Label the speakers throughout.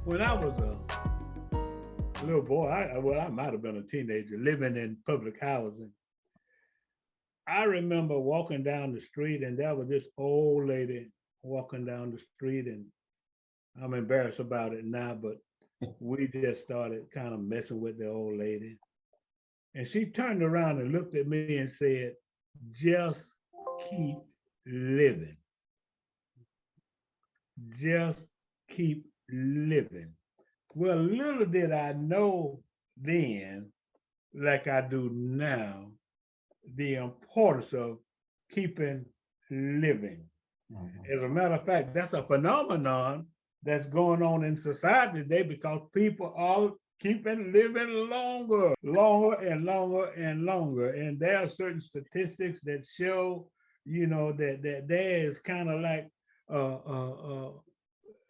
Speaker 1: When I was a little boy, I might have been a teenager living in public housing. I remember walking down the street, and there was this old lady walking down the street, and I'm embarrassed about it now, but we just started kind of messing with the old lady. And she turned around and looked at me and said, just keep living. Just keep living. Well, little did I know then, like I do now, the importance of keeping living. Mm-hmm. As a matter of fact, that's a phenomenon that's going on in society today because people are keeping living longer and longer and longer. And there are certain statistics that show, that there is kind of like uh, uh, uh,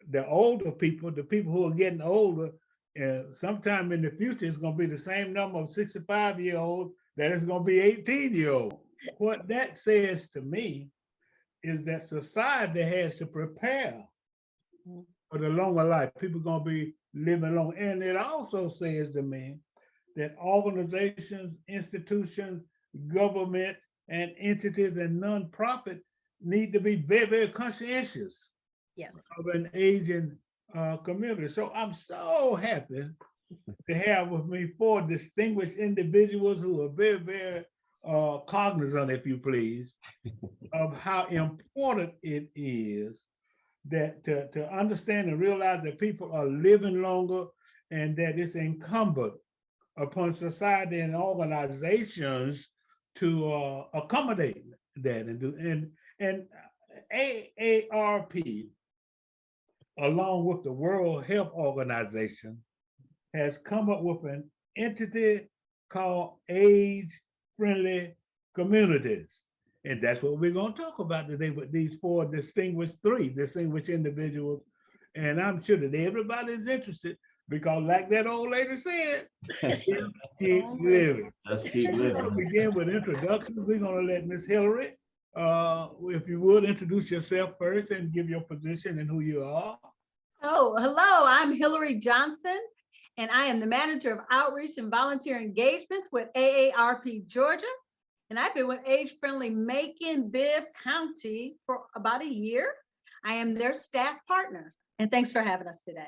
Speaker 1: the older people, the people who are getting older, sometime in the future, it's going to be the same number of 65-year-olds that it's going to be 18-year-olds. What that says to me is that society has to prepare for the longer life. People are going to be living long. And it also says to me that organizations, institutions, government, and entities and nonprofit need to be very, very conscientious of an aging community. So I'm so happy to have with me four distinguished individuals who are very, very cognizant, if you please, of how important it is that to understand and realize that people are living longer and that it's incumbent upon society and organizations to accommodate that and do and AARP, along with the World Health Organization, has come up with an entity called age-friendly communities. And that's what we're going to talk about today with these three distinguished individuals. And I'm sure that everybody's interested because, like that old lady said, keep living.
Speaker 2: Let's keep living.
Speaker 1: We're going to begin with introductions. We're going to let Miss Hillary, if you would, introduce yourself first and give your position and who you are.
Speaker 3: Oh, hello, I'm Hillary Johnson, and I am the Manager of Outreach and Volunteer Engagements with AARP Georgia. And I've been with age-friendly Macon-Bibb County for about a year. I am their staff partner. And thanks for having us today.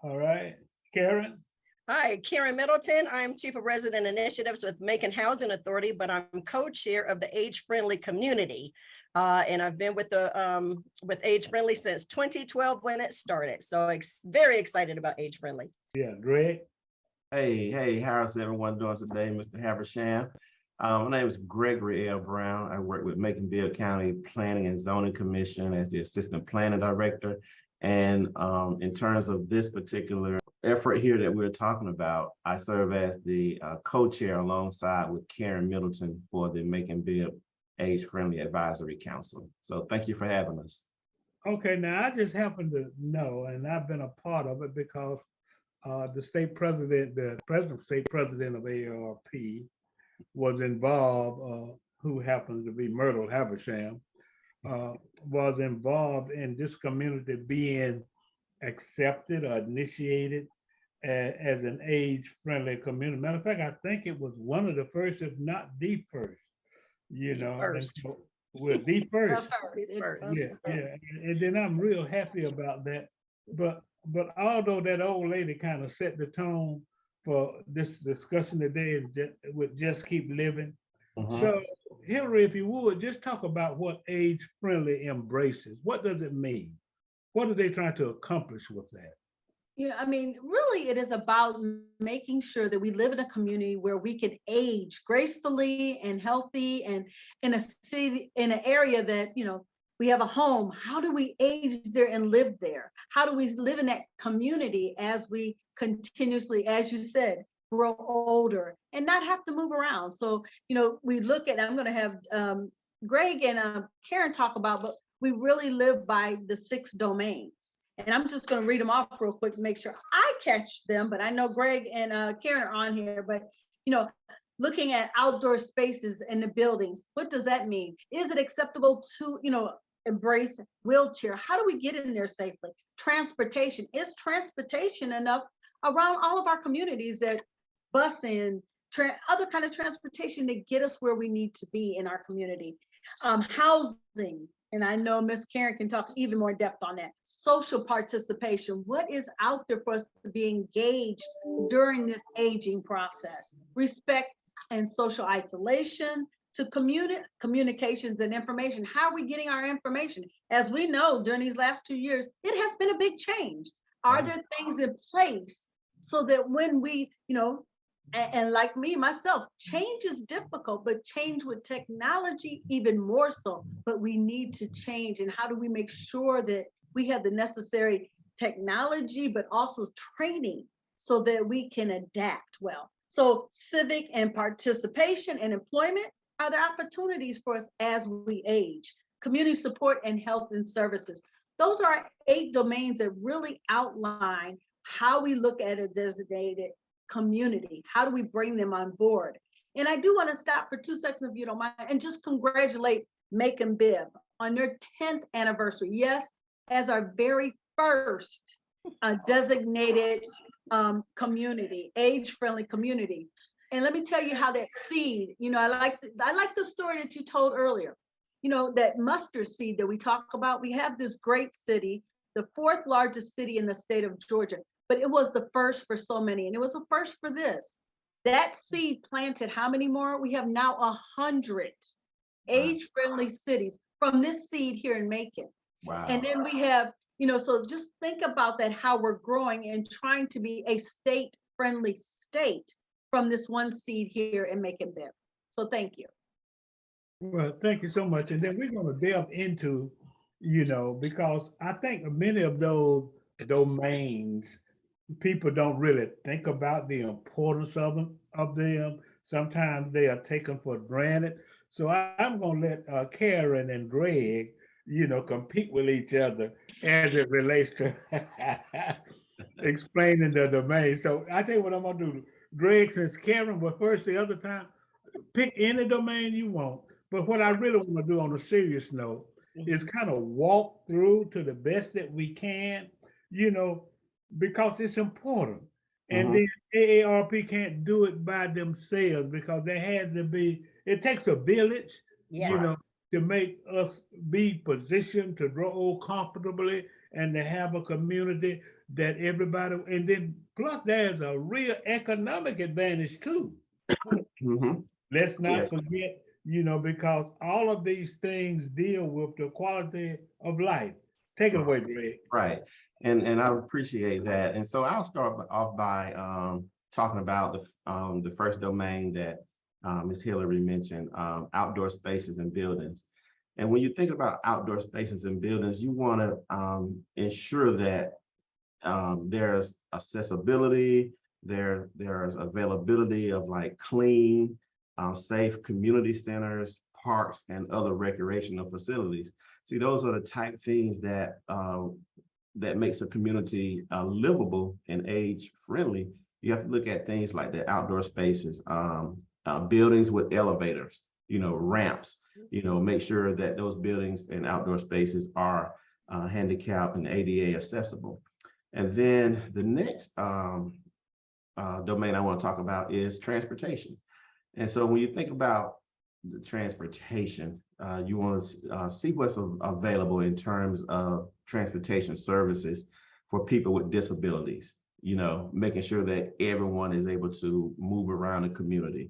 Speaker 1: All right. Karen?
Speaker 4: Hi, Karen Middleton. I'm Chief of Resident Initiatives with Macon Housing Authority, but I'm co-chair of the Age-Friendly Community. And I've been with Age Friendly since 2012 when it started. So very excited about Age Friendly.
Speaker 1: Yeah, Greg?
Speaker 2: Hey, how's everyone doing today, Mr. Habersham? My name is Gregory L. Brown. I work with Macon-Bibb County Planning and Zoning Commission as the Assistant Planning Director. And in terms of this particular effort here that we're talking about, I serve as the co-chair alongside with Karen Middleton for the Macon-Bibb Age-Friendly Advisory Council. So thank you for having us.
Speaker 1: Okay, now I just happen to know, and I've been a part of it because the state president of AARP was involved, who happens to be Myrtle Habersham, was involved in this community being accepted or initiated as an age-friendly community. Matter of fact, I think it was one of the first, if not the first,
Speaker 4: First.
Speaker 1: We're the first.
Speaker 4: Yeah.
Speaker 1: And then I'm real happy about that. But although that old lady kind of set the tone for this discussion today with Just Keep Living. So Hillary, if you would, just talk about what age-friendly embraces. What does it mean? What are they trying to accomplish with that?
Speaker 3: Yeah, I mean, really, it is about making sure that we live in a community where we can age gracefully and healthy, and in a city, in an area that, we have a home. How do we age there and live there? How do we live in that community as we continuously, as you said, grow older and not have to move around? So, we look at, I'm going to have Greg and Karen talk about, but we really live by the 6 domains. And I'm just going to read them off real quick to make sure I catch them. But I know Greg and Karen are on here. But, looking at outdoor spaces in the buildings, what does that mean? Is it acceptable to, embrace wheelchair? How do we get in there safely? Transportation, is transportation enough around all of our communities, that bus and other kind of transportation to get us where we need to be in our community? Housing, and I know Miss Karen can talk even more depth on that. Social participation, what is out there for us to be engaged during this aging process? Respect and social isolation, to communications and information. How are we getting our information? As we know, during these last 2 years, it has been a big change. Are there things in place so that when we, and like me, myself, change is difficult, but change with technology even more so. But we need to change. And how do we make sure that we have the necessary technology, but also training so that we can adapt well? So civic and participation and employment are the opportunities for us as we age. Community support and health and services. Those are 8 domains that really outline how we look at a designated community. How do we bring them on board? And I do want to stop for 2 seconds, if you don't mind, and just congratulate Macon-Bibb on their 10th anniversary. Yes, as our very first designated community, age-friendly community. And let me tell you how that seed, I like the story that you told earlier, that mustard seed that we talk about. We have this great city, the 4th largest city in the state of Georgia, but it was the first for so many. And it was a first for this. That seed planted how many more? We have now 100 age-friendly cities from this seed here in Macon.
Speaker 2: Wow.
Speaker 3: And then we have, so just think about that, how we're growing and trying to be a state-friendly state from this one seed here in Macon-Bibb. So thank you.
Speaker 1: Well, thank you so much. And then we're going to delve into, because I think many of those domains, people don't really think about the importance of them. Sometimes they are taken for granted. So I'm going to let Karen and Greg, compete with each other as it relates to explaining the domain. So I tell you what I'm going to do. Greg, since Karen was first the other time, pick any domain you want. But what I really want to do on a serious note is kind of walk through to the best that we can, because it's important. And then AARP can't do it by themselves, because there has to be, it takes a village, to make us be positioned to grow comfortably and to have a community that everybody, and then plus there's a real economic advantage too. Let's not forget, because all of these things deal with the quality of life. Take it away, Greg.
Speaker 2: Right. And I appreciate that. And so I'll start off by talking about the first domain that Ms. Hillary mentioned, outdoor spaces and buildings. And when you think about outdoor spaces and buildings, you want to ensure that there's accessibility, there's availability of like clean, safe community centers, parks, and other recreational facilities. See, those are the type things that that makes a community livable and age friendly. You have to look at things like the outdoor spaces, buildings with elevators, ramps, make sure that those buildings and outdoor spaces are handicap and ADA accessible. And then the next domain I want to talk about is transportation. And so when you think about the transportation, you want to see what's available in terms of transportation services for people with disabilities, making sure that everyone is able to move around the community.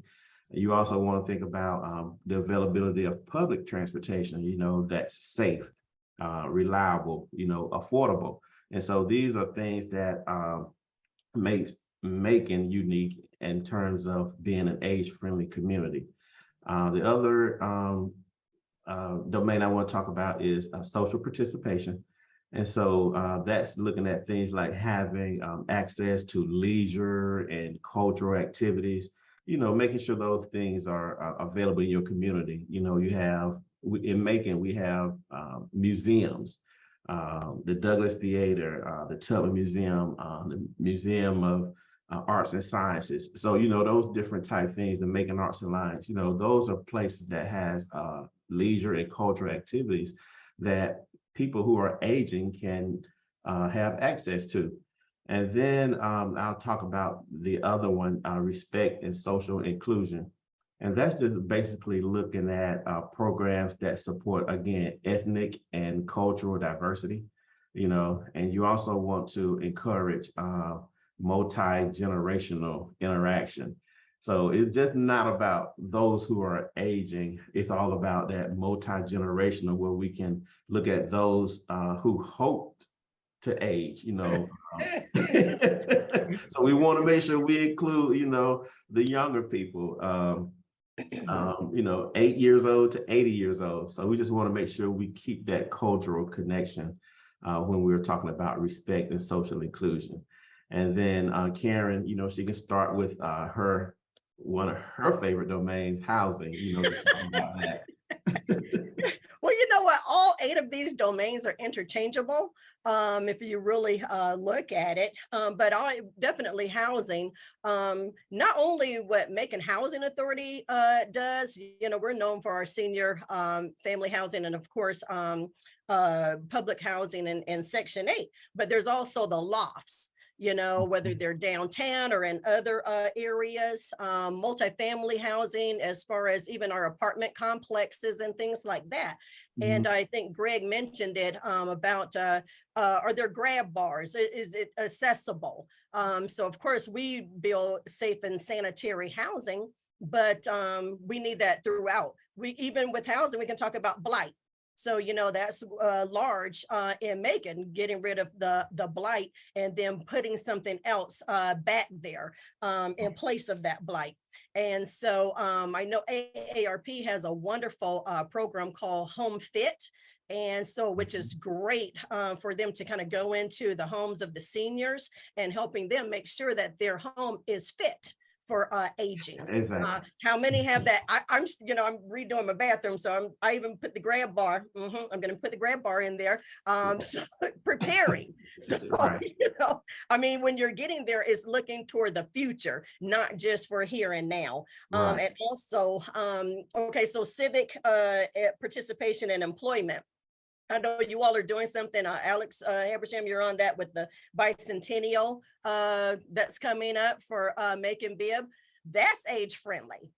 Speaker 2: You also want to think about the availability of public transportation, that's safe, reliable, affordable. And so these are things that makes Macon unique in terms of being an age-friendly community. The other domain I want to talk about is social participation. And so that's looking at things like having access to leisure and cultural activities, making sure those things are available in your community. In Macon, we have museums, the Douglas Theater, the Tubman Museum, the Museum of Arts and Sciences. So, those different type things, the Macon Arts Alliance, those are places that has leisure and cultural activities that people who are aging can have access to. And then I'll talk about the other one, respect and social inclusion. And that's just basically looking at programs that support, again, ethnic and cultural diversity, you know, and you also want to encourage multi-generational interaction. So it's just not about those who are aging. It's all about that multi-generational, where we can look at those who hoped to age, you know. So we want to make sure we include, you know, the younger people, you know, 8 years old to 80 years old. So we just want to make sure we keep that cultural connection when we're talking about respect and social inclusion. And then Karen, you know, she can start with one of her favorite domains, housing, you know, to talk about that.
Speaker 4: Well, you know what? All 8 of these domains are interchangeable if you really look at it. But definitely housing. Not only what Macon Housing Authority does, you know, we're known for our senior family housing and, of course, public housing and Section 8, but there's also the lofts. You know, whether they're downtown or in other areas, multifamily housing, as far as even our apartment complexes and things like that. And I think Greg mentioned it about, are there grab bars? Is it accessible? So of course we build safe and sanitary housing, but we need that throughout. Even with housing, we can talk about blight. So, you know, that's large in Macon, getting rid of the blight and then putting something else back there in place of that blight. And so I know AARP has a wonderful program called Home Fit. And so, which is great for them to kind of go into the homes of the seniors and helping them make sure that their home is fit for aging.
Speaker 2: Exactly.
Speaker 4: How many have that? I'm redoing my bathroom, so I even put the grab bar. I'm going to put the grab bar in there. So preparing. So
Speaker 2: Right.
Speaker 4: you know, I mean, when you're getting there, it's looking toward the future, not just for here and now.
Speaker 2: Right.
Speaker 4: And also, okay, so civic participation and employment. I know you all are doing something. Alex Habersham, you're on that with the bicentennial that's coming up for Macon-Bibb. That's age friendly.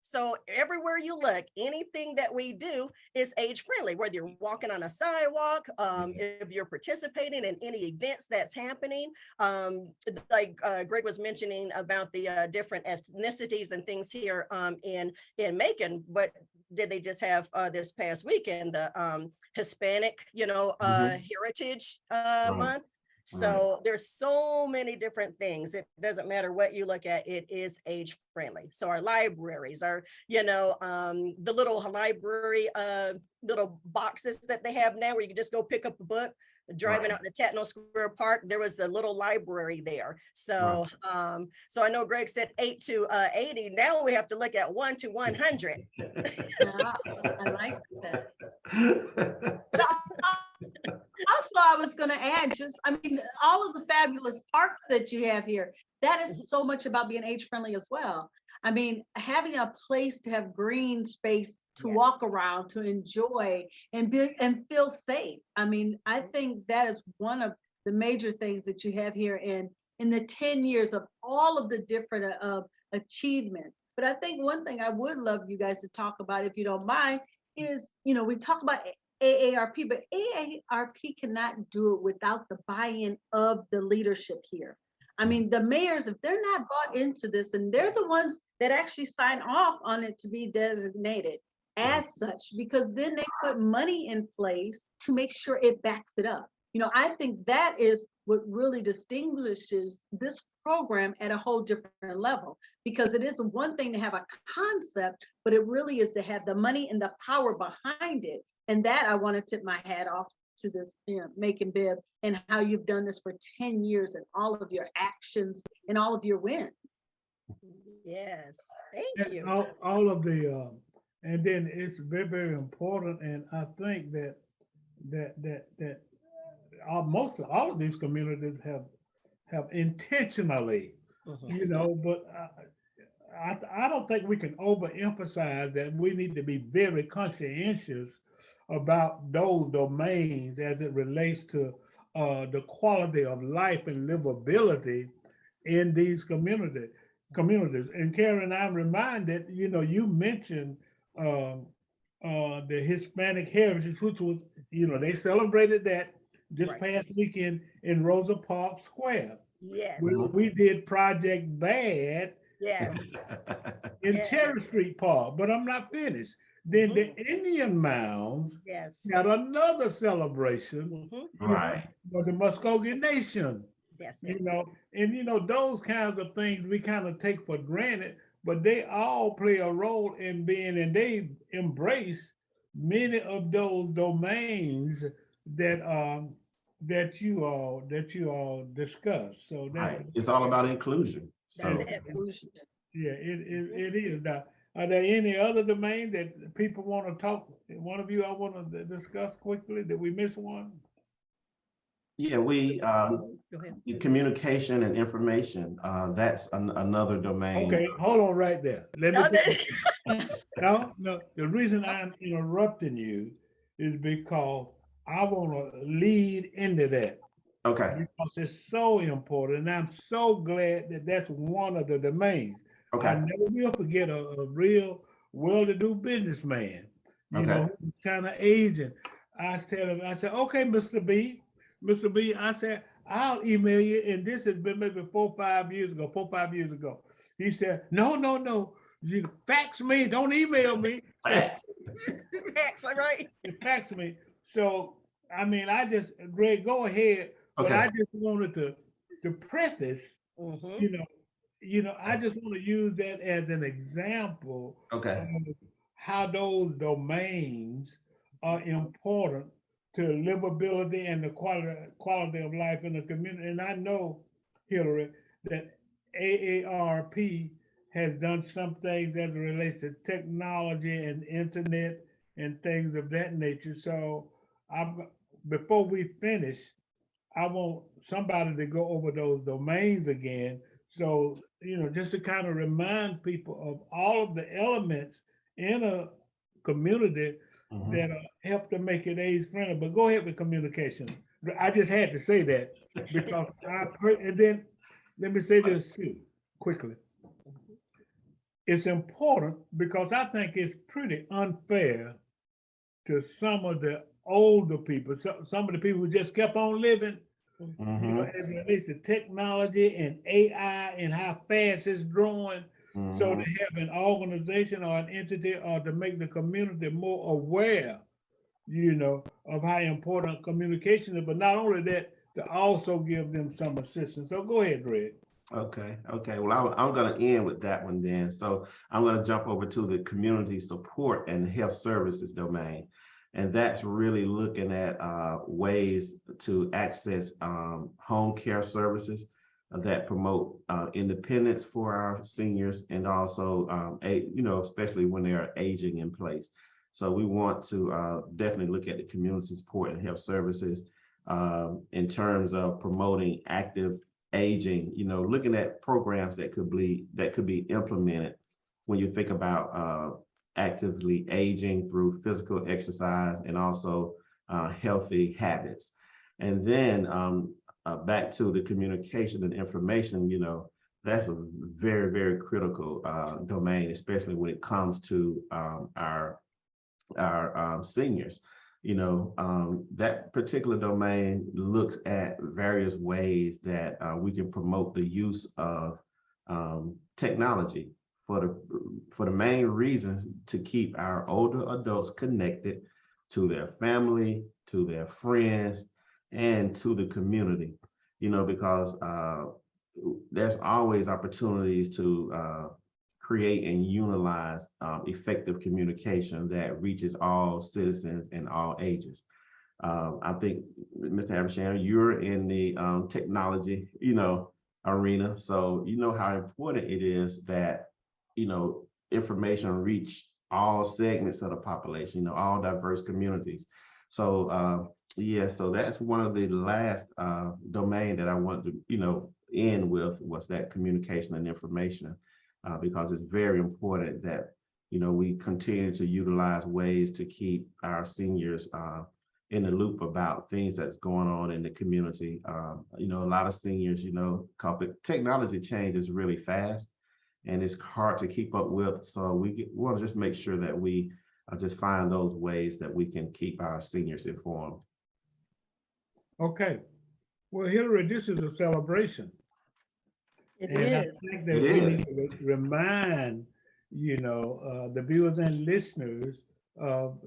Speaker 4: So everywhere you look, anything that we do is age friendly, whether you're walking on a sidewalk, if you're participating in any events that's happening, like Greg was mentioning about the different ethnicities and things here in Macon, but did they just have this past weekend, the Hispanic, you know, Heritage Month? So there's so many different things. It doesn't matter what you look at, it is age friendly. So our libraries are, you know, the little library, little boxes that they have now where you can just go pick up a book. Driving out to Tatnall Square Park, there was a little library there. So, so I know Greg said 8 to 80. Now we have to look at 1 to 100.
Speaker 3: I like that. Also, I was going to add all of the fabulous parks that you have here, that is so much about being age friendly as well. I mean, having a place to have green space to walk around, to enjoy and feel safe. I mean, I think that is one of the major things that you have here in the 10 years of all of the different achievements. But I think one thing I would love you guys to talk about, if you don't mind, is, you know, we talk about AARP, but AARP cannot do it without the buy-in of the leadership here. I mean, the mayors, if they're not bought into this, and they're the ones that actually sign off on it to be designated as such, because then they put money in place to make sure it backs it up. You know, I think that is what really distinguishes this program at a whole different level, because it is one thing to have a concept, but it really is to have the money and the power behind it. And that I want to tip my hat off to this, you know, Macon-Bibb, and how you've done this for 10 years and all of your actions and all of your wins.
Speaker 4: Yes, thank you.
Speaker 1: All of the, and then it's very, very important. And I think that most of all of these communities have intentionally, you know, but I don't think we can overemphasize that we need to be very conscientious about those domains as it relates to the quality of life and livability in these communities. And Karen, I'm reminded, you mentioned the Hispanic heritage, which was, they celebrated that this
Speaker 4: Right.
Speaker 1: past weekend in Rosa Parks Square.
Speaker 4: Yes,
Speaker 1: We did Project Bad
Speaker 4: yes,
Speaker 1: in
Speaker 4: yes.
Speaker 1: Cherry Street Park, but I'm not finished. Then the Indian Mounds
Speaker 4: Yes.
Speaker 1: had another celebration
Speaker 4: Mhm.
Speaker 2: Right.
Speaker 1: for the Muskogee Nation.
Speaker 4: Yes.
Speaker 1: And those kinds of things we kind of take for granted, but they all play a role in being, and they embrace many of those domains that you all discuss. So that's
Speaker 2: Right. It's all about inclusion.
Speaker 4: That's
Speaker 2: So
Speaker 4: it.
Speaker 3: Inclusion.
Speaker 1: yeah, it is. Now, are there any other domain that people want to talk? One of you I want to discuss quickly. Did we miss one?
Speaker 2: yeah, we
Speaker 4: Go ahead.
Speaker 2: the communication and information, that's another domain.
Speaker 1: Okay, hold on right there. Let me
Speaker 4: No,
Speaker 1: no. The reason I'm interrupting you is because I want to lead into that
Speaker 2: Okay.
Speaker 1: because it's so important, and I'm so glad that that's one of the domains. I
Speaker 2: Okay.
Speaker 1: never will forget a real well-to-do businessman,
Speaker 2: Okay.
Speaker 1: who's kind of aging. I tell him, I said, okay, Mr. B, I said, I'll email you, and this has been maybe 4 or 5 years ago. He said, no, you fax me, don't email me.
Speaker 4: Excellent, right?
Speaker 1: Fax me. So, I mean, Greg, go ahead, but
Speaker 2: Okay.
Speaker 1: I just wanted to preface,
Speaker 4: Mhm.
Speaker 1: I just want to use that as an example
Speaker 2: Okay.
Speaker 1: of how those domains are important to livability and the quality of life in the community. And I know, Hillary, that AARP has done some things as it relates to technology and internet and things of that nature. So before we finish, I want somebody to go over those domains again. So, just to kind of remind people of all of the elements in a community
Speaker 2: Mhm.
Speaker 1: that help to make it age friendly. But go ahead with communication. I just had to say that because and then let me say this too, quickly. It's important because I think it's pretty unfair to some of the older people, some of the people who just kept on living,
Speaker 2: Mhm.
Speaker 1: as it relates to technology and AI and how fast it's growing. So to
Speaker 2: Mhm.
Speaker 1: have an organization or an entity or to make the community more aware, of how important communication is, but not only that, to also give them some assistance. So go ahead, Greg.
Speaker 2: Okay. Okay. Well, I'm going to end with that one then. So I'm going to jump over to the community support and health services domain. And that's really looking at ways to access home care services that promote independence for our seniors and also, especially when they are aging in place. So we want to definitely look at the community support and health services in terms of promoting active aging, looking at programs that could be implemented when you think about actively aging through physical exercise and also healthy habits. And then back to the communication and information, that's a very, very critical domain, especially when it comes to our seniors. That particular domain looks at various ways that we can promote the use of technology for the main reasons to keep our older adults connected to their family, to their friends, and to the community. Because there's always opportunities to create and utilize effective communication that reaches all citizens in all ages. I think, Mr. Habersham, you're in the technology, arena, so you know how important it is that information reach all segments of the population, all diverse communities. So yeah, so that's one of the last domain that I wanted to end with was that communication and information. Because it's very important that we continue to utilize ways to keep our seniors in the loop about things that's going on in the community. A lot of seniors, technology changes really fast and it's hard to keep up with. So we want to just make sure that we just find those ways that we can keep our seniors informed.
Speaker 1: Okay. Well, Hillary, this is a celebration.
Speaker 3: It
Speaker 1: And I
Speaker 3: is.
Speaker 1: think that we need to remind, the viewers and listeners of,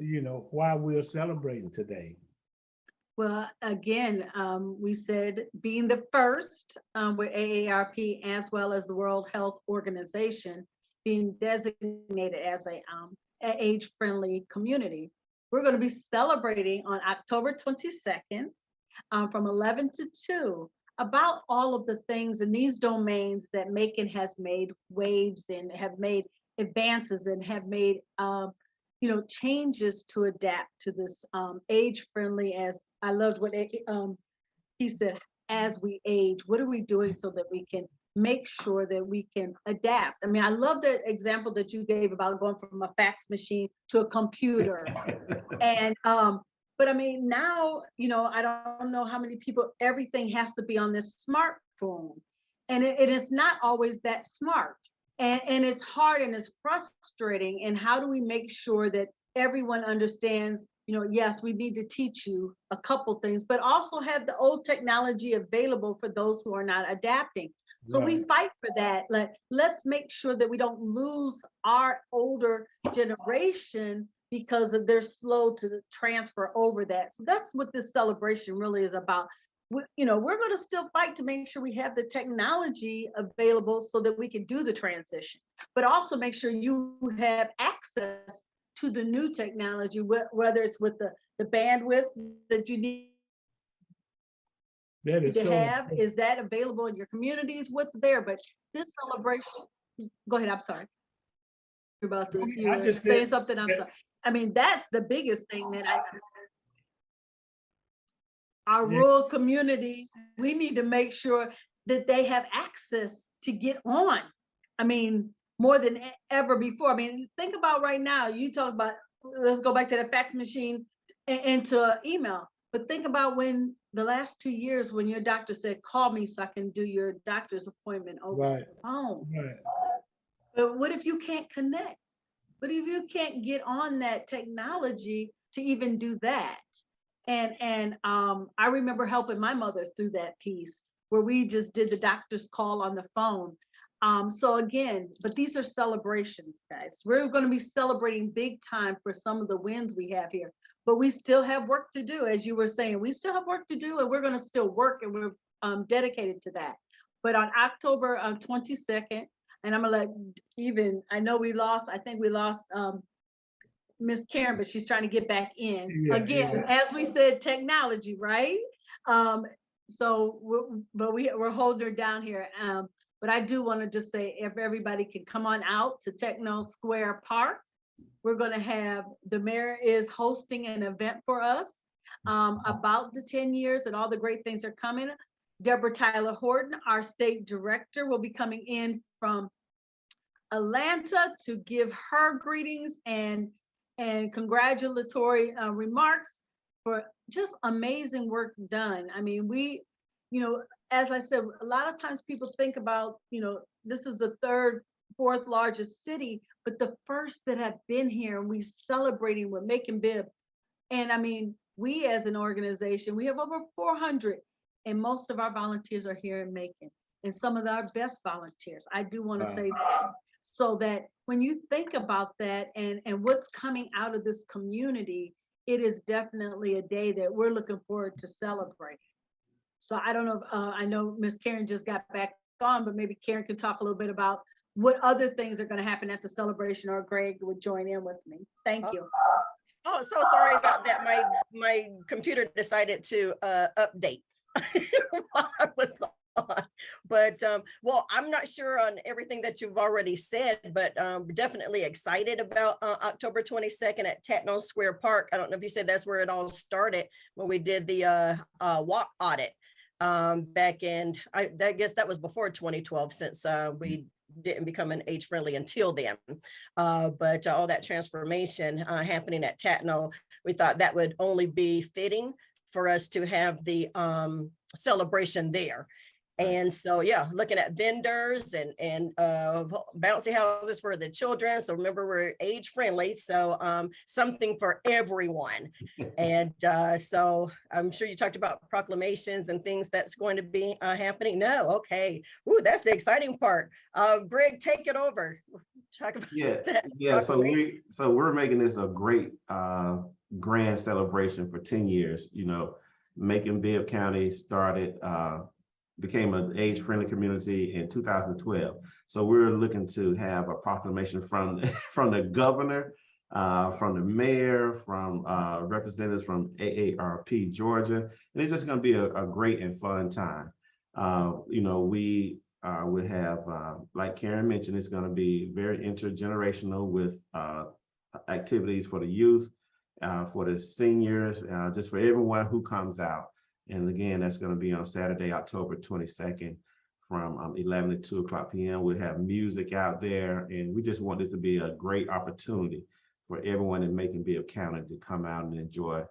Speaker 1: why we're celebrating today.
Speaker 3: Well, again, we said being the first with AARP as well as the World Health Organization being designated as a age-friendly community. We're going to be celebrating on October 22nd from 11 to 2 about all of the things in these domains that Macon has made waves and have made advances and have made changes to adapt to this age-friendly, as I loved what he said, as we age, what are we doing so that we can make sure that we can adapt? I mean, I love the example that you gave about going from a fax machine to a computer. And but I mean, now, I don't know how many people, everything has to be on this smartphone. And it is not always that smart. And it's hard and it's frustrating. And how do we make sure that everyone understands, yes, we need to teach you a couple things, but also have the old technology available for those who are not adapting. So we fight for that. Let's make sure that we don't lose our older generation because they're slow to transfer over that. So that's what this celebration really is about. We're going to still fight to make sure we have the technology available so that we can do the transition, but also make sure you have access to the new technology, whether it's with the bandwidth that you need to have. Is that available in your communities? What's there? But this celebration, go ahead, I'm sorry. You're about to, you were saying something, I'm sorry. I mean, that's the biggest thing that our rural community, we need to make sure that they have access to get on. I mean, more than ever before. I mean, think about right now, you talk about, let's go back to the fax machine and to email, but think about when the last 2 years when your doctor said, call me so I can do your doctor's appointment over the phone. But what if you can't connect? What if you can't get on that technology to even do that? And I remember helping my mother through that piece where we just did the doctor's call on the phone. So again, but these are celebrations, guys. We're going to be celebrating big time for some of the wins we have here, but we still have work to do. As you were saying, we still have work to do, and we're going to still work, and we're dedicated to that. But on October 22nd, and I'm gonna let I know I think we lost Miss Karen, but she's trying to get back in. As we said, technology, right? We're holding her down here. But I do want to just say, if everybody can come on out to Techno Square Park, we're going to have, the mayor is hosting an event for us about the 10 years and all the great things are coming. Deborah Tyler Horton, our state director, will be coming in from Atlanta to give her greetings and congratulatory remarks for just amazing work done. I mean, as I said, a lot of times people think about, this is the third, fourth largest city, but the first that have been here, and we celebrating with Macon-Bibb. And I mean, we as an organization, we have over 400, and most of our volunteers are here in Macon, and some of our best volunteers. I do want to say that, so that when you think about that and what's coming out of this community, it is definitely a day that we're looking forward to celebrate. So I don't know, I know Miss Karen just got back on, but maybe Karen can talk a little bit about what other things are going to happen at the celebration, or Greg would join in with me. Thank you.
Speaker 4: Oh, so sorry about that. My computer decided to update while I was on. But well, I'm not sure on everything that you've already said, but definitely excited about October 22nd at Techno Square Park. I don't know if you said that's where it all started when we did the walk audit back in, I guess that was before 2012, since we didn't become an age friendly until then. But all that transformation happening at Tatno, we thought that would only be fitting for us to have the celebration there. And so, yeah, looking at vendors and bouncy houses for the children. So remember, we're age friendly. So something for everyone. And so I'm sure you talked about proclamations and things that's going to be happening. No, okay. Ooh, that's the exciting part. Greg, take it over. Talk about
Speaker 2: yeah. So we're making this a great grand celebration for 10 years. You know, Macon-Bibb County became an age-friendly community in 2012. So we're looking to have a proclamation from the governor, from the mayor, from representatives from AARP Georgia, and it's just going to be a great and fun time. You know, we would have, like Karen mentioned, it's going to be very intergenerational with activities for the youth, for the seniors, just for everyone who comes out. And again, that's going to be on Saturday, October 22nd from 11 to 2 o'clock p.m. We'll have music out there, and we just want it to be a great opportunity for everyone in Macon-Bibb County to come out and enjoy,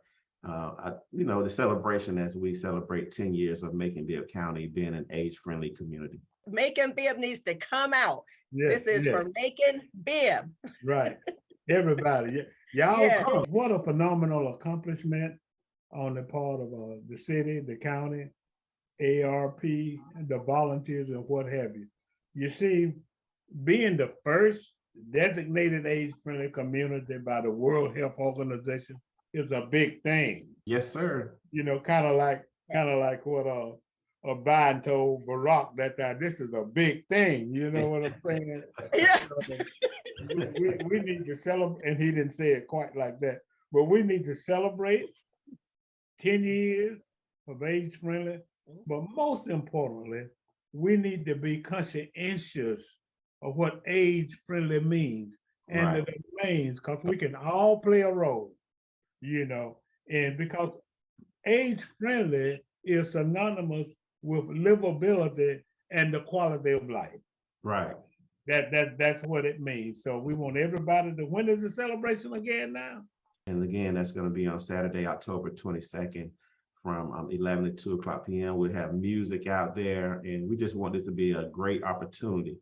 Speaker 2: you know, the celebration as we celebrate 10 years of Macon-Bibb County being an age-friendly community.
Speaker 4: Macon-Bibb needs to come out.
Speaker 1: Yes,
Speaker 4: This is for Macon-Bibb.
Speaker 1: Right. Everybody. Y'all come. What a phenomenal accomplishment on the part of the city, the county, ARP, the volunteers, and what have you. You see, being the first designated age-friendly community by the World Health Organization is a big thing.
Speaker 2: Yes, sir.
Speaker 1: You know, kind of like what Biden told Barack that this is a big thing. You know what I'm saying?
Speaker 4: Yeah.
Speaker 1: We need to celebrate, and he didn't say it quite like that, but we need to celebrate 10 years of age friendly, but most importantly, we need to be conscientious of what age friendly means and the domains, because we can all play a role, you know, and because age friendly is synonymous with livability and the quality of life.
Speaker 2: Right.
Speaker 1: That's what it means. So we want everybody to, when is the celebration again now?
Speaker 2: And again, that's going to be on Saturday, October 22nd from 11 to 2 o'clock p.m. We'll have music out there, and we just want it to be a great opportunity.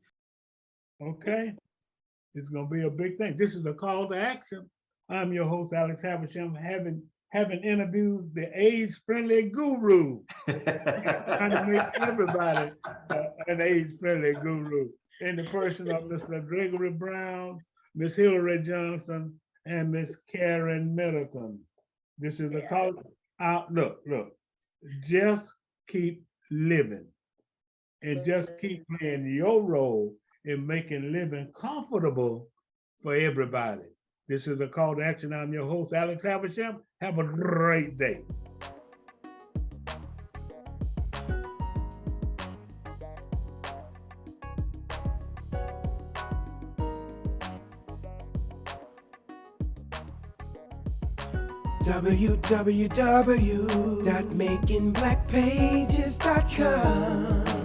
Speaker 1: Okay. It's going to be a big thing. This is a call to action. I'm your host, Alex Haversham, having interviewed the age-friendly guru. Trying to make everybody an age-friendly guru in the person of Mr. Gregory Brown, Miss Hillary Johnson, and Miss Karen Middleton. This is a call out. Look, just keep living and just keep playing your role in making living comfortable for everybody. This is a call to action. I'm your host, Alex Haversham. Have a great day.
Speaker 5: www.makingblackpages.com